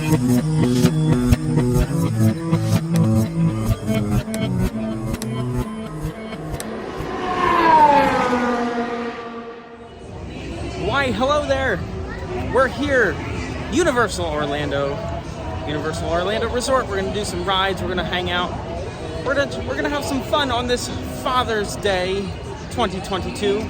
Why, hello there! We're here, Universal Orlando Resort. We're gonna do some rides, we're gonna hang out. We're gonna have some fun on this Father's Day 2022.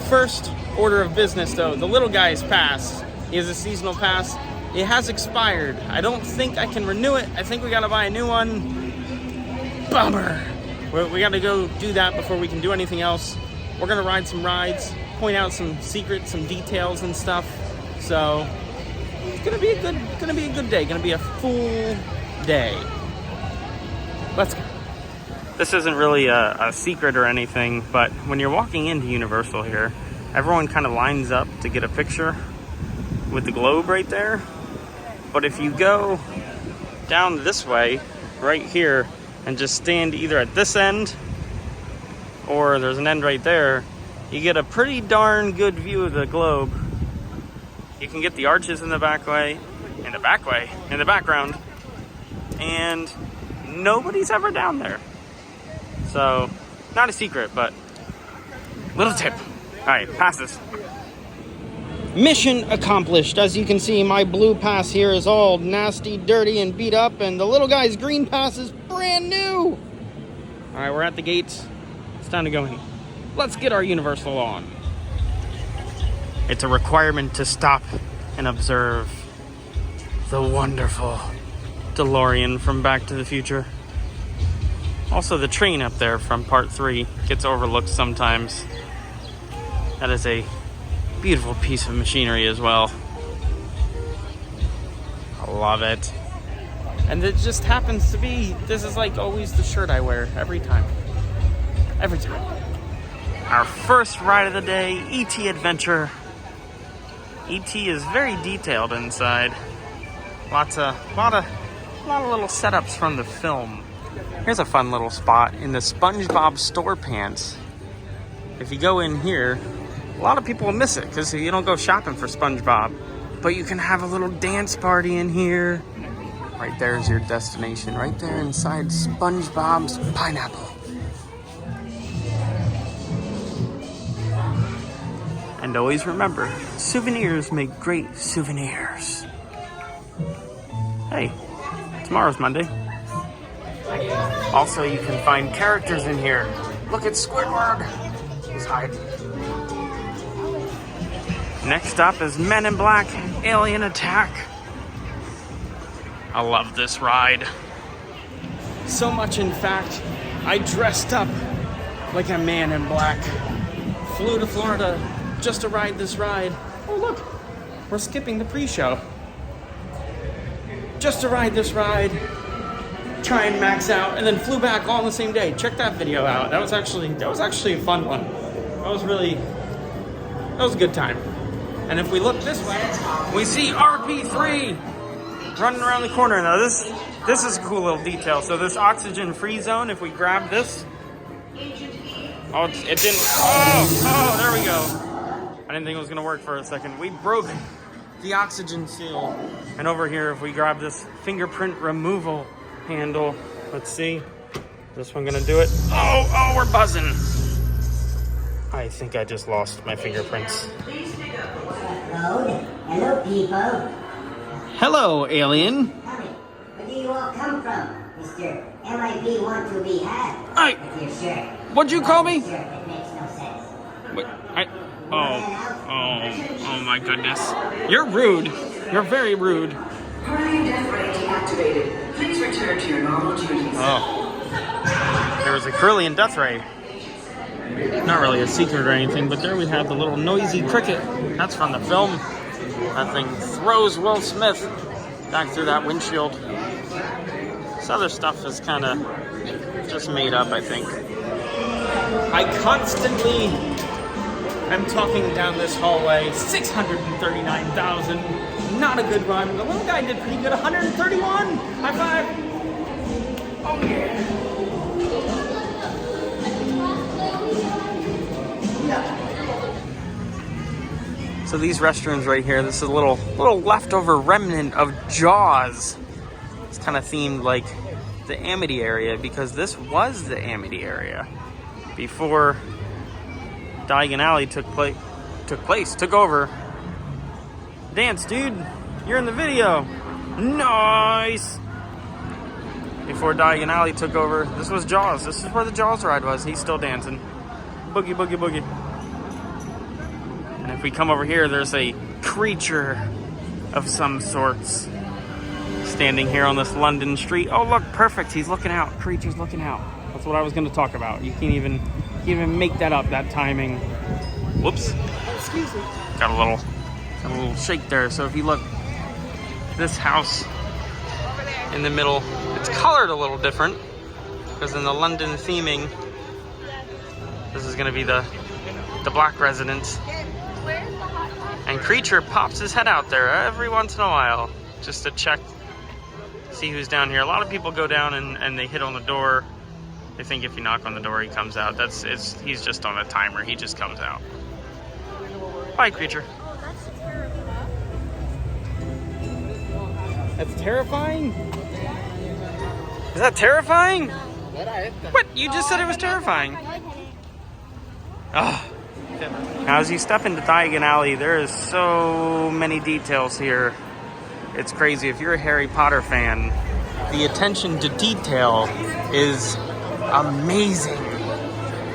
First order of business though, the little guy's pass. He has a seasonal pass. It has expired. I don't think I can renew it. I think we gotta buy a new one. Bummer. We gotta go do that before we can do anything else. We're gonna ride some rides, point out some secrets, some details and stuff. So it's gonna be a good day. Gonna be a full day. Let's go. This isn't really a secret or anything, but when you're walking into Universal here, everyone kind of lines up to get a picture with the globe right there. But if you go down this way, right here, and just stand either at this end, or there's an end right there, you get a pretty darn good view of the globe. You can get the arches in the background, and nobody's ever down there. So, not a secret, but little tip. All right, pass this. Mission accomplished. As you can see, my blue pass here is all nasty, dirty, and beat up, and the little guy's green pass is brand new. All right, we're at the gates. It's time to go in. Let's get our Universal on. It's a requirement to stop and observe the wonderful DeLorean from Back to the Future. Also, the train up there from Part 3 gets overlooked sometimes. That is a beautiful piece of machinery as well. I love it. And it just happens to be, this is like always the shirt I wear every time. Every time. Our first ride of the day, E.T. Adventure. E.T. is very detailed inside. A lot of little setups from the film. Here's a fun little spot in the SpongeBob store pants. If you go in here, a lot of people will miss it because you don't go shopping for SpongeBob. But you can have a little dance party in here. Right there's your destination. Right there inside SpongeBob's pineapple. And always remember, souvenirs make great souvenirs. Hey, tomorrow's Monday. Also, you can find characters in here. Look at Squidward. He's hiding. Next up is Men in Black Alien Attack. I love this ride. So much, in fact, I dressed up like a man in black. Flew to Florida just to ride this ride. Oh look, we're skipping the pre-show. Just to ride this ride, try and max out, and then flew back all on the same day. Check that video out. That was actually a fun one. That was a good time. And if we look this way, we see RP3 running around the corner. Now this is a cool little detail. So this oxygen-free zone, if we grab this, oh, it didn't. Oh, there we go. I didn't think it was gonna work for a second. We broke the oxygen seal. And over here, if we grab this fingerprint removal handle, let's see. This one gonna do it. Oh, we're buzzing. I think I just lost my fingerprints. Hello, people. Hello, alien. Tell me, where do you all come from, Mr. MIB want to be had? Hey, With your shirt. what'd you call me? Shirt, it makes no sense. Wait, oh my goodness. You're rude. You're very rude. Currently death ray deactivated. Please return to your normal duties. Oh. There was a Carillion death ray. Not really a secret or anything, but there we have the little noisy cricket. That's from the film. That thing throws Will Smith back through that windshield. This other stuff is kind of just made up, I think. I constantly am talking down this hallway. 639,000. Not a good run. The little guy did pretty good. 131. High five. Oh yeah. So these restrooms right here, this is a little leftover remnant of Jaws. It's kind of themed like the Amity area, because this was the Amity area before Diagon Alley took over. Dance, dude. You're in the video. Nice. Before Diagon Alley took over, this was Jaws. This is where the Jaws ride was. He's still dancing. Boogie, boogie, boogie. And if we come over here, there's a creature of some sorts standing here on this London street. Oh, look, perfect. He's looking out. Creature's looking out. That's what I was going to talk about. You can't even make that up, that timing. Whoops. Excuse me. Got a little shake there. So if you look, this house in the middle, it's colored a little different because in the London theming, this is going to be the black residence. And Creature pops his head out there every once in a while just to check, see who's down here. A lot of people go down and they hit on the door. They think if you knock on the door, he comes out. He's just on a timer. He just comes out. Bye, Creature. That's terrifying? Is that terrifying? What? You just said it was terrifying. Oh. Now, as you step into Diagon Alley, there is so many details here. It's crazy. If you're a Harry Potter fan, the attention to detail is amazing.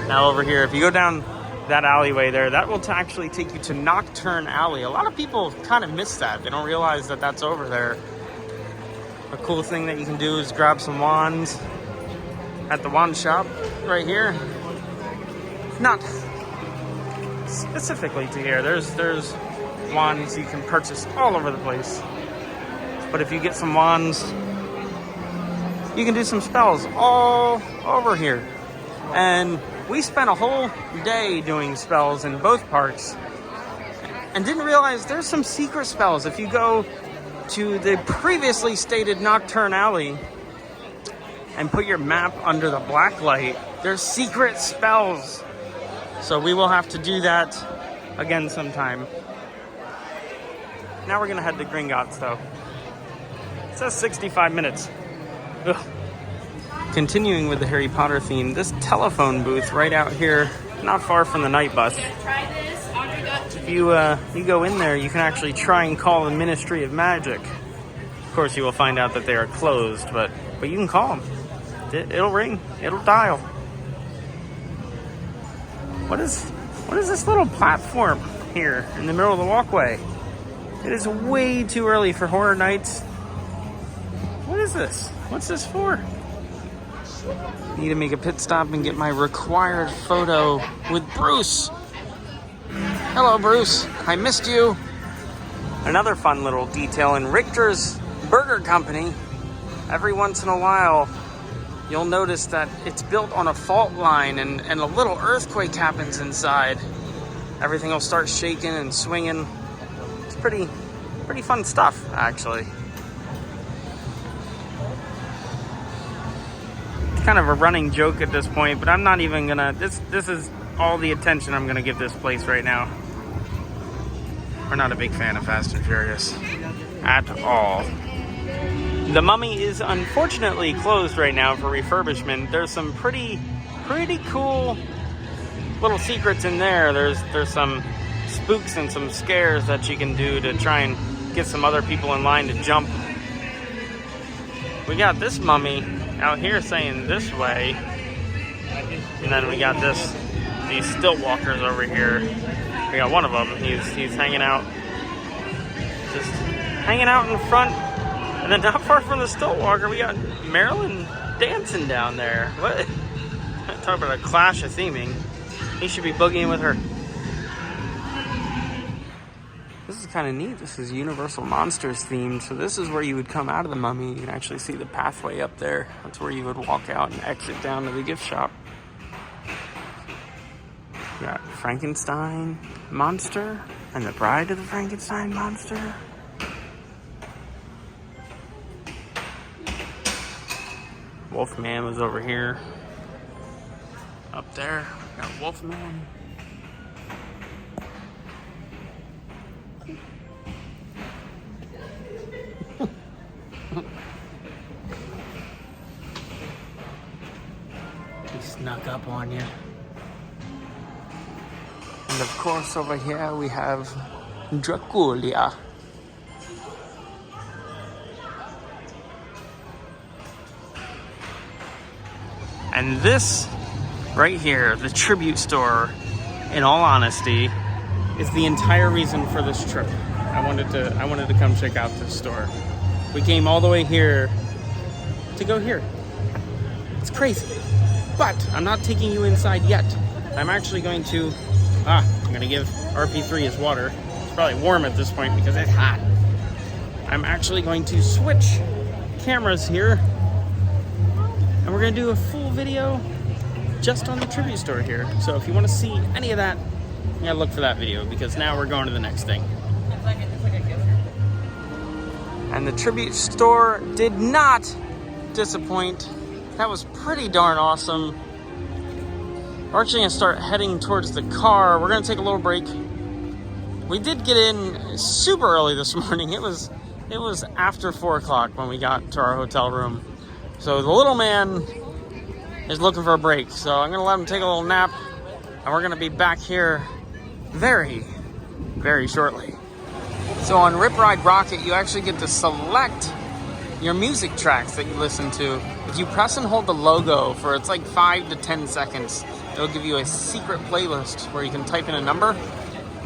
Now over here, if you go down that alleyway there, that will actually take you to Nocturne Alley. A lot of people kind of miss that. They don't realize that that's over there. A cool thing that you can do is grab some wands at the wand shop right here. Not specifically to here. There's wands you can purchase all over the place. But if you get some wands, you can do some spells all over here. And we spent a whole day doing spells in both parks and didn't realize there's some secret spells. If you go to the previously stated Nocturne Alley and put your map under the black light, there's secret spells. So we will have to do that again sometime. Now we're gonna head to Gringotts though. It says 65 minutes. Ugh. Continuing with the Harry Potter theme, this telephone booth right out here, not far from the night bus. If you go in there, you can actually try and call the Ministry of Magic. Of course, you will find out that they are closed, but you can call them. It'll ring. It'll dial. What is this little platform here in the middle of the walkway? It is way too early for horror nights. What is this? What's this for? Need to make a pit stop and get my required photo with Bruce. Hello, Bruce. I missed you. Another fun little detail in Richter's Burger Company. Every once in a while, you'll notice that it's built on a fault line and a little earthquake happens inside. Everything will start shaking and swinging. It's pretty fun stuff, actually. It's kind of a running joke at this point, but I'm not even gonna, this is all the attention I'm gonna give this place right now. We're not a big fan of Fast and Furious at all. The Mummy is unfortunately closed right now for refurbishment. There's some pretty cool little secrets in there. There's some spooks and some scares that you can do to try and get some other people in line to jump. We got this mummy out here saying this way, and then we got these stilt walkers over here. We got one of them. He's hanging out, just hanging out in front. And then not far from the stilt walker, we got Marilyn dancing down there. What? Talk about a clash of theming. He should be boogieing with her. This is kind of neat. This is Universal Monsters themed. So this is where you would come out of the Mummy. You can actually see the pathway up there. That's where you would walk out and exit down to the gift shop. We got Frankenstein Monster and the Bride of the Frankenstein Monster. Wolfman was over here. Up there, got Wolfman. snuck up on you. And of course, over here we have Dracula. And this right here, the tribute store, in all honesty, is the entire reason for this trip. I wanted to come check out this store. We came all the way here to go here. It's crazy. But I'm not taking you inside yet. I'm actually going to I'm gonna give RP3 his water. It's probably warm at this point because it's hot. I'm actually going to switch cameras here, and we're gonna do a full video just on the tribute store here. So if you want to see any of that, you gotta look for that video, because now we're going to the next thing. It's like a gift. And the tribute store did not disappoint. That was pretty darn awesome. We're actually gonna start heading towards the car. We're gonna take a little break. We did get in super early this morning. It was after 4 o'clock when we got to our hotel room. So the little man is looking for a break. So I'm gonna let him take a little nap, and we're gonna be back here very, very shortly. So on Rip Ride Rocket, you actually get to select your music tracks that you listen to. If you press and hold the logo for, it's like 5 to 10 seconds, it'll give you a secret playlist where you can type in a number.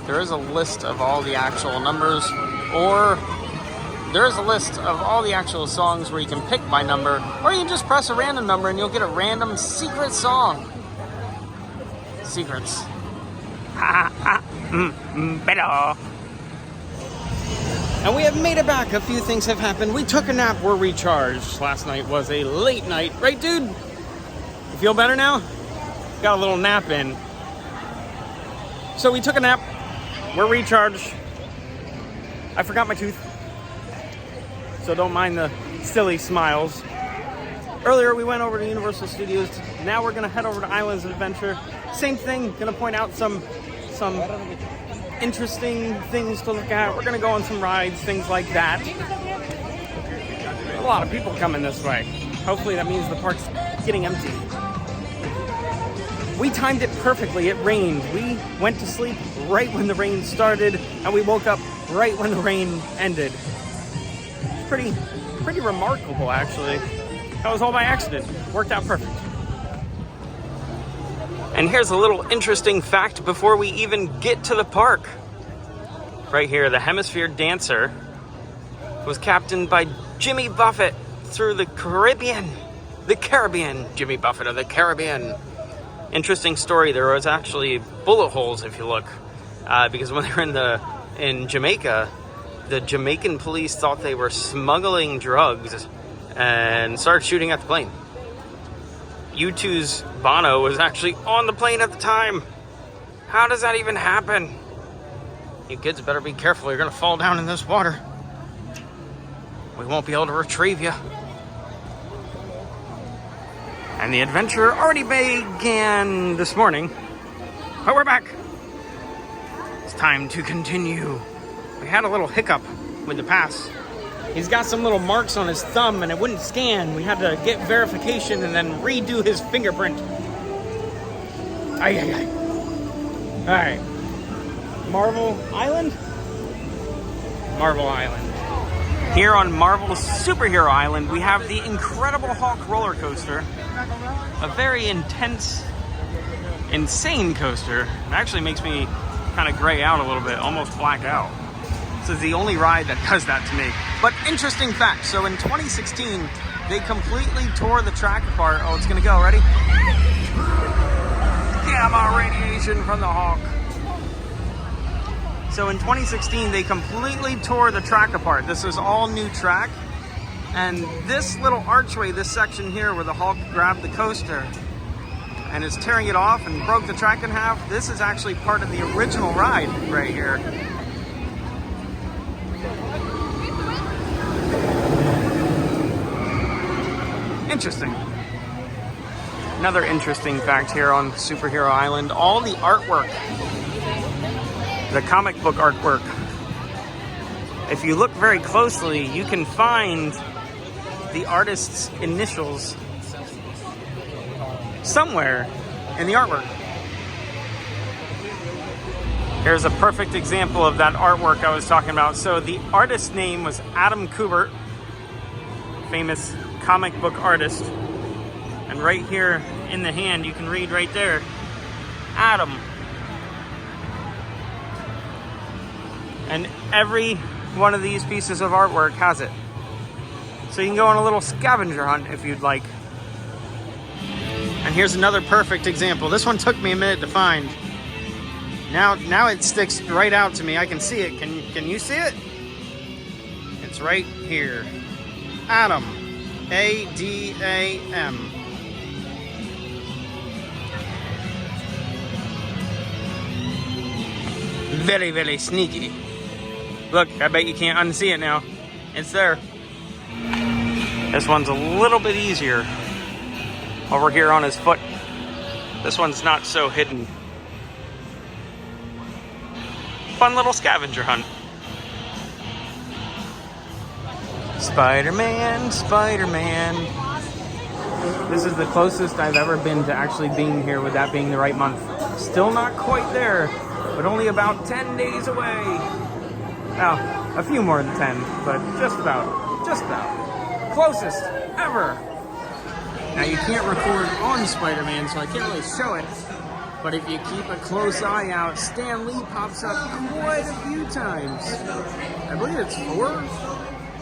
There is a list of all the actual numbers, or there is a list of all the actual songs where you can pick by number, or you can just press a random number and you'll get a random secret song. Secrets. Better. And we have made it back. A few things have happened. We took a nap. We're recharged. Last night was a late night. Right, dude? You feel better now? Got a little nap in. So we took a nap. We're recharged. I forgot my tooth, so don't mind the silly smiles. Earlier we went over to Universal Studios. Now we're gonna head over to Islands of Adventure. Same thing, gonna point out some interesting things to look at. We're gonna go on some rides, things like that. A lot of people coming this way. Hopefully that means the park's getting empty. We timed it perfectly. It rained. We went to sleep right when the rain started, and we woke up right when the rain ended. Pretty remarkable, actually. That was all by accident. Worked out perfect. And here's a little interesting fact before we even get to the park. Right here, the Hemisphere Dancer was captained by Jimmy Buffett through the Caribbean. The Caribbean. Jimmy Buffett of the Caribbean. Interesting story. There was actually bullet holes, if you look, because when they were in Jamaica, the Jamaican police thought they were smuggling drugs and started shooting at the plane. U2's Bono was actually on the plane at the time. How does that even happen? You kids better be careful. You're gonna fall down in this water. We won't be able to retrieve you. And the adventure already began this morning, but we're back. It's time to continue. We had a little hiccup with the pass. He's got some little marks on his thumb and it wouldn't scan. We had to get verification and then redo his fingerprint. Aye. All right. Marvel Island? Marvel Island. Here on Marvel's Superhero Island, we have the Incredible Hulk roller coaster. A very intense, insane coaster. It actually makes me kind of gray out a little bit, almost black out. This is the only ride that does that to me. But interesting fact, so in 2016, they completely tore the track apart. Oh, it's gonna go, ready? Gamma radiation from the Hulk. So in 2016, they completely tore the track apart. This is all new track. And this little archway, this section here where the Hulk grabbed the coaster and is tearing it off and broke the track in half, this is actually part of the original ride right here. Interesting. Another interesting fact here on Superhero Island, all the artwork, the comic book artwork, if you look very closely, you can find the artist's initials somewhere in the artwork. Here's a perfect example of that artwork I was talking about. So the artist's name was Adam Kubert, famous comic book artist. And right here in the hand, you can read right there, Adam. And every one of these pieces of artwork has it. So you can go on a little scavenger hunt if you'd like. And here's another perfect example. This one took me a minute to find. Now it sticks right out to me. I can see it. Can you see it? It's right here. Adam. A-D-A-M. Very, very sneaky. Look, I bet you can't unsee it now. It's there. This one's a little bit easier. Over here on his foot. This one's not so hidden. Fun little scavenger hunt. Spider-Man, Spider-Man. This is the closest I've ever been to actually being here, with that being the right month. Still not quite there, but only about 10 days away. Well, a few more than 10, but just about. Just about. Closest ever. Now you can't record on Spider-Man, so I can't really show it. But if you keep a close eye out, Stan Lee pops up quite a few times. I believe it's 4.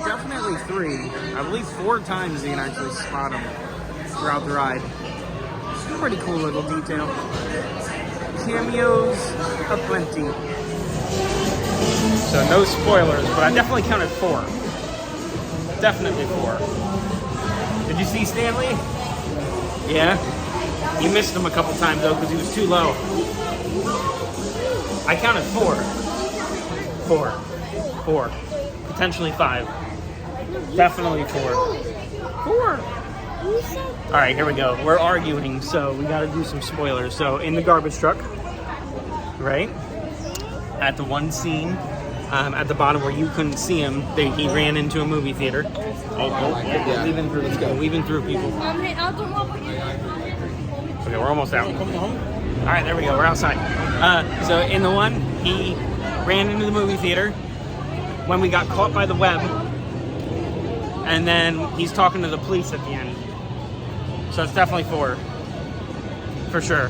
Definitely 3. I believe 4 times you can actually spot him throughout the ride. Pretty cool little detail. Cameos aplenty. So no spoilers, but I definitely counted 4. Definitely 4. Did you see Stan Lee? Yeah? You missed him a couple times though because he was too low. I counted 4. 4. Potentially 5. Definitely 4. 4. Alright, here we go. We're arguing, so we gotta do some spoilers. So in the garbage truck, right? At the one scene, at the bottom where you couldn't see him, he ran into a movie theater. Yeah. Weaving through, let's go. Weaving through people. Okay, we're almost out. Alright, there we go. We're outside. So in the one, he ran into the movie theater when we got caught by the web. And then he's talking to the police at the end. So it's definitely 4. For sure.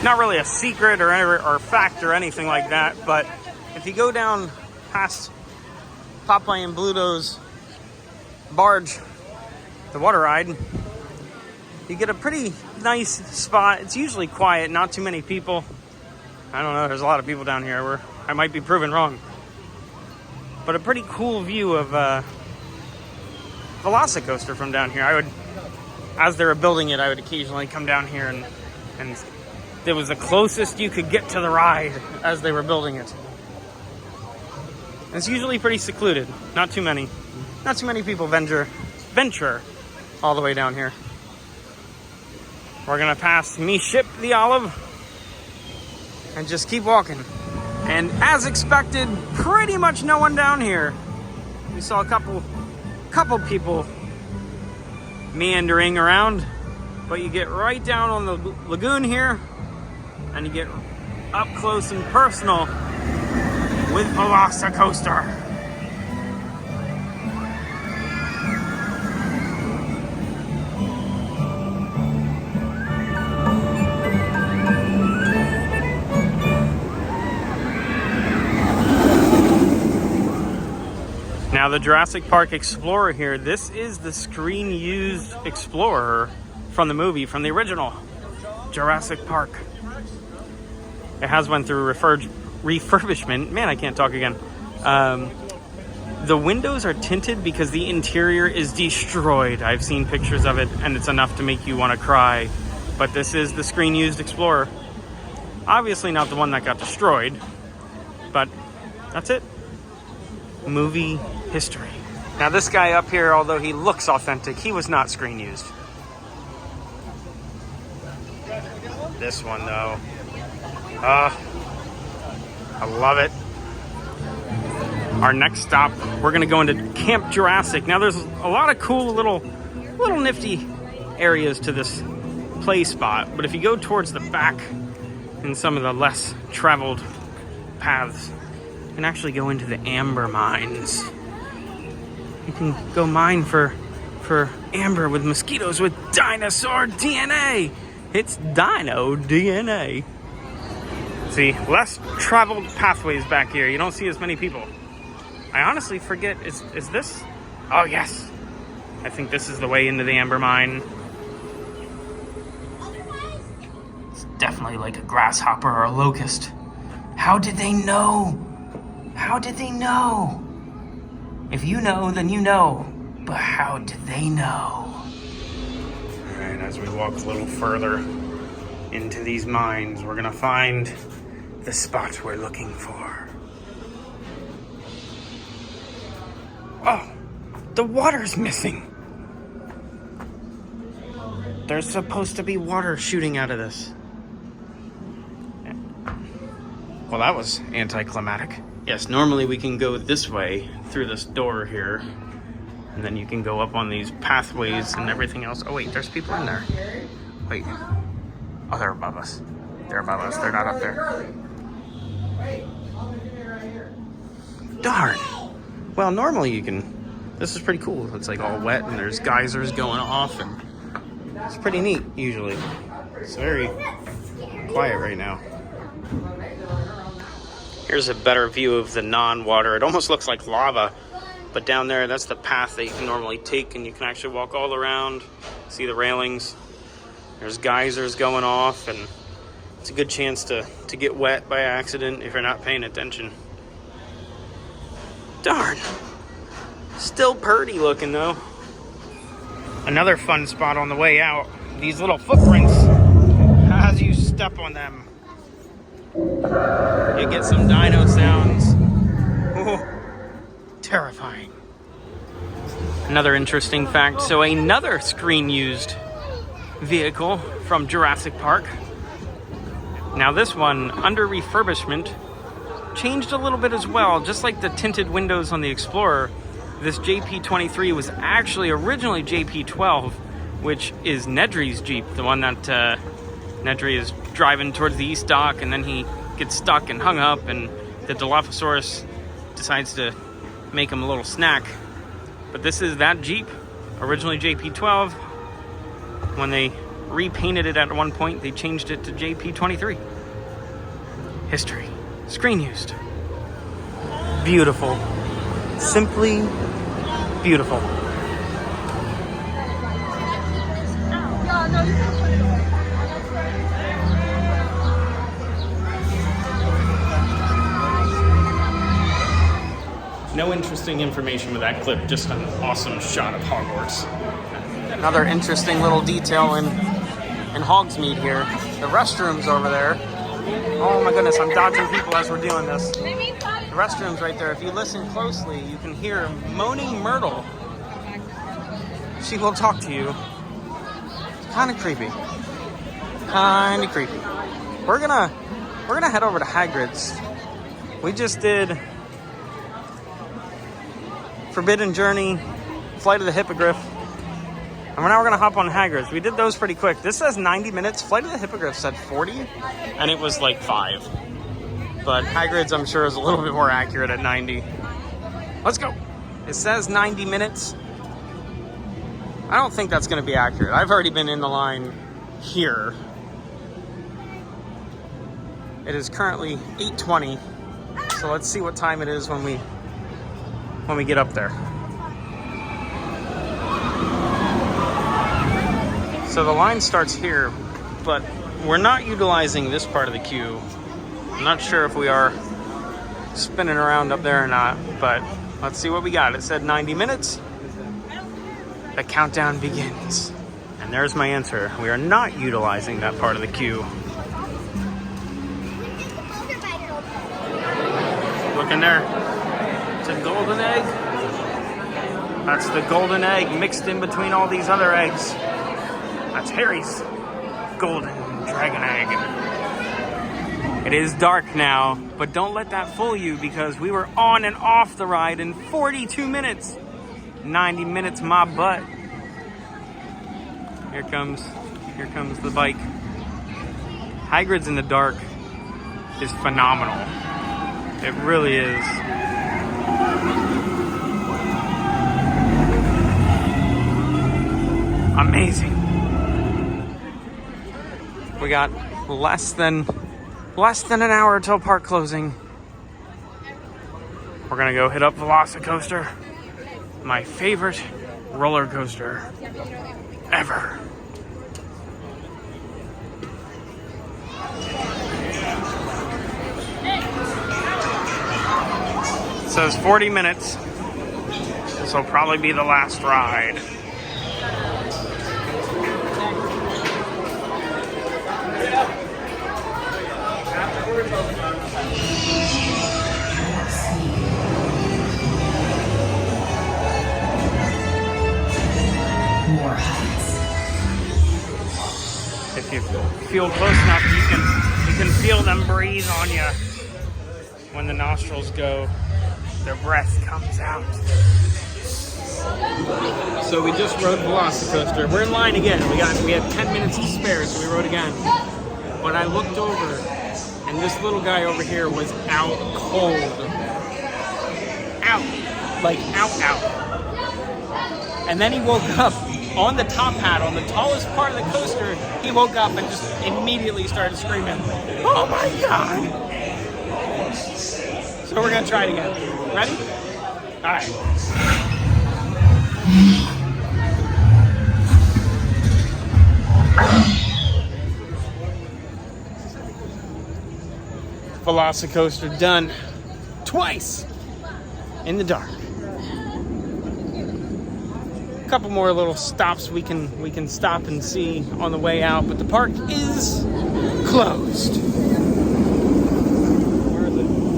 Not really a secret or fact or anything like that, but if you go down past Popeye and Bluto's barge, the water ride, you get a pretty nice spot. It's usually quiet, not too many people. I don't know, there's a lot of people down here where I might be proven wrong. But a pretty cool view of Velocicoaster from down here. I would, as they were building it, I would occasionally come down here and it was the closest you could get to the ride as they were building it. It's usually pretty secluded. Not too many people venture all the way down here. We're gonna pass me ship the Olive and just keep walking. And as expected, pretty much no one down here. We saw a couple people meandering around, but you get right down on the lagoon here and you get up close and personal with Velocicoaster. Now the Jurassic Park Explorer here, this is the screen-used Explorer from the movie, from the original Jurassic Park. It has went through refurbishment. Man, I can't talk again. The windows are tinted because the interior is destroyed. I've seen pictures of it and it's enough to make you want to cry. But this is the screen-used Explorer. Obviously not the one that got destroyed, but that's it. Movie history. Now this guy up here, although he looks authentic, he was not screen used. This one though, I love it. Our next stop, we're gonna go into Camp Jurassic. Now there's a lot of cool little nifty areas to this play spot, but if you go towards the back in some of the less traveled paths, you can actually go into the amber mines. You can go mine for amber with mosquitoes with dinosaur DNA. It's dino DNA. See, less traveled pathways back here. You don't see as many people. I honestly forget, is this? Oh yes. I think this is the way into the amber mine. It's definitely like a grasshopper or a locust. How did they know? How did they know? If you know, then you know. But how did they know? Alright, as we walk a little further into these mines, we're gonna find the spot we're looking for. Oh, the water's missing. There's supposed to be water shooting out of this. Well, that was anticlimactic. Yes, normally we can go this way through this door here, and then you can go up on these pathways and everything else. Oh wait, there's people in there. Wait. Oh, they're above us. They're above us. They're not up there. Darn. Well, normally you can... This is pretty cool. It's like all wet and there's geysers going off, and it's pretty neat usually. It's very quiet right now. Here's a better view of the non-water. It almost looks like lava, but down there, that's the path that you can normally take, and you can actually walk all around, see the railings. There's geysers going off, and it's a good chance to get wet by accident if you're not paying attention. Darn. Still pretty looking though. Another fun spot on the way out. These little footprints, as you step on them, you get some dino sounds. Ooh, terrifying. Another interesting fact, so another screen-used vehicle from Jurassic Park. Now this one, under refurbishment, changed a little bit as well. Just like the tinted windows on the Explorer, this JP23 was actually originally JP12, which is Nedry's Jeep, the one that Nedry is driving towards the East Dock, and then he gets stuck and hung up, and the Dilophosaurus decides to make him a little snack. But this is that Jeep, originally JP12. When they repainted it at one point, they changed it to JP23. History. Screen used. Beautiful. Simply beautiful. No interesting information with that clip, just an awesome shot of Hogwarts. Another interesting little detail in Hogsmeade here. The restrooms over there. Oh my goodness, I'm dodging people as we're doing this. The restrooms right there. If you listen closely, you can hear Moaning Myrtle. She will talk to you. Kind of creepy. Kind of creepy. We're gonna head over to Hagrid's. We just did Forbidden Journey, Flight of the Hippogriff, and now we're gonna hop on Hagrid's. We did those pretty quick. This says 90 minutes. Flight of the Hippogriff said 40, and it was like 5. But Hagrid's, I'm sure, is a little bit more accurate at 90. Let's go. It says 90 minutes. I don't think that's gonna be accurate. I've already been in the line here. It is currently 8:20, so let's see what time it is when we get up there. So the line starts here, but we're not utilizing this part of the queue. I'm not sure if we are spinning around up there or not, but let's see what we got. It said 90 minutes. The countdown begins. And there's my answer. We are not utilizing that part of the queue. Look in there. It's a golden egg. That's the golden egg mixed in between all these other eggs. That's Harry's golden dragon egg. It is dark now, but don't let that fool you, because we were on and off the ride in 42 minutes. 90 minutes, my butt. Here comes the bike. Hagrid's in the dark is phenomenal. It really is. Amazing. We got less than an hour until park closing. We're gonna go hit up Velocicoaster, my favorite roller coaster ever. It says 40 minutes. This will probably be the last ride. More heights. If you feel close enough, you can feel them breathe on you. When the nostrils go, their breath comes out. So we just rode Velocicoaster. We're in line again. We had 10 minutes to spare, so we rode again. But I looked over, and this little guy over here was out cold. Out. Like out. And then he woke up on the top hat, on the tallest part of the coaster. He woke up and just immediately started screaming, "Oh my God!" So we're gonna try it again. Ready? All right. Velocicoaster done twice in the dark. A couple more little stops we can stop and see on the way out, but the park is closed.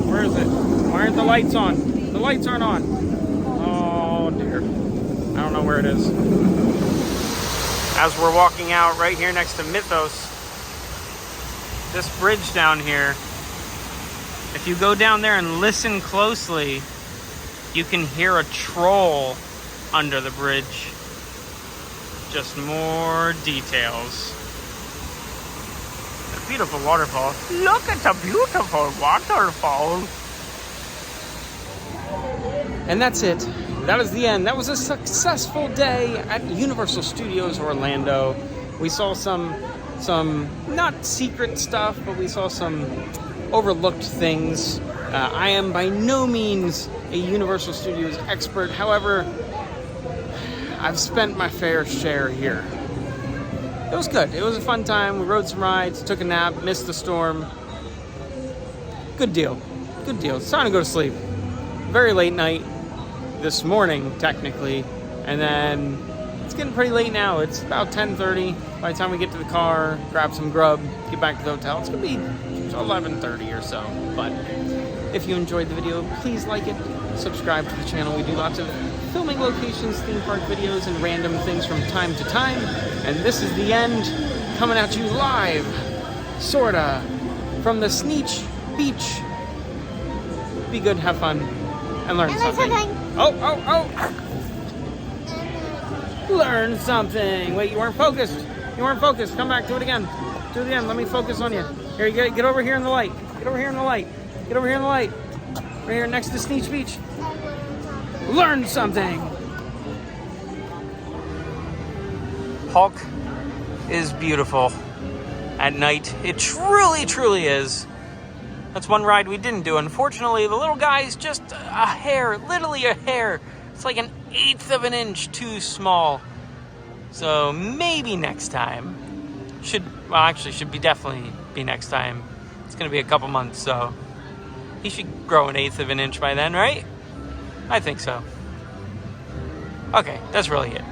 Where is it? Why aren't the lights on? The lights aren't on. Oh dear. I don't know where it is. As we're walking out right here next to Mythos, this bridge down here, if you go down there and listen closely, you can hear a troll under the bridge. Just more details. A beautiful waterfall. Look at the beautiful waterfall. And that's it. That was the end. That was a successful day at Universal Studios Orlando. We saw some not secret stuff, but we saw some overlooked things. I am by no means a Universal Studios expert. However, I've spent my fair share here. It was good. It was a fun time. We rode some rides, took a nap, missed the storm. Good deal. Good deal. It's time to go to sleep. Very late night this morning, technically. And then it's getting pretty late now. It's about 10:30. By the time we get to the car, grab some grub, get back to the hotel, it's going to be 11:30 or so. But if you enjoyed the video, please like it, subscribe to the channel. We do lots of filming locations, theme park videos, and random things from time to time. And this is the end, coming at you live, sorta, from the Sneech Beach. Be good, have fun, and learn something. Oh! Learn something. Wait, you weren't focused. You weren't focused. Come back, do it again. Do it again. Let me focus on you. Here you go. Get over here in the light. Get over here in the light. Get over here in the light. Right here next to Sneech Beach. Learn something. Hulk is beautiful at night. It truly, truly is. That's one ride we didn't do. Unfortunately, the little guy is just a hair, literally a hair. It's like 1/8 of an inch too small. So maybe next time. Should definitely be next time. It's gonna be a couple months, so he should grow 1/8 of an inch by then, right? I think so. Okay, that's really it.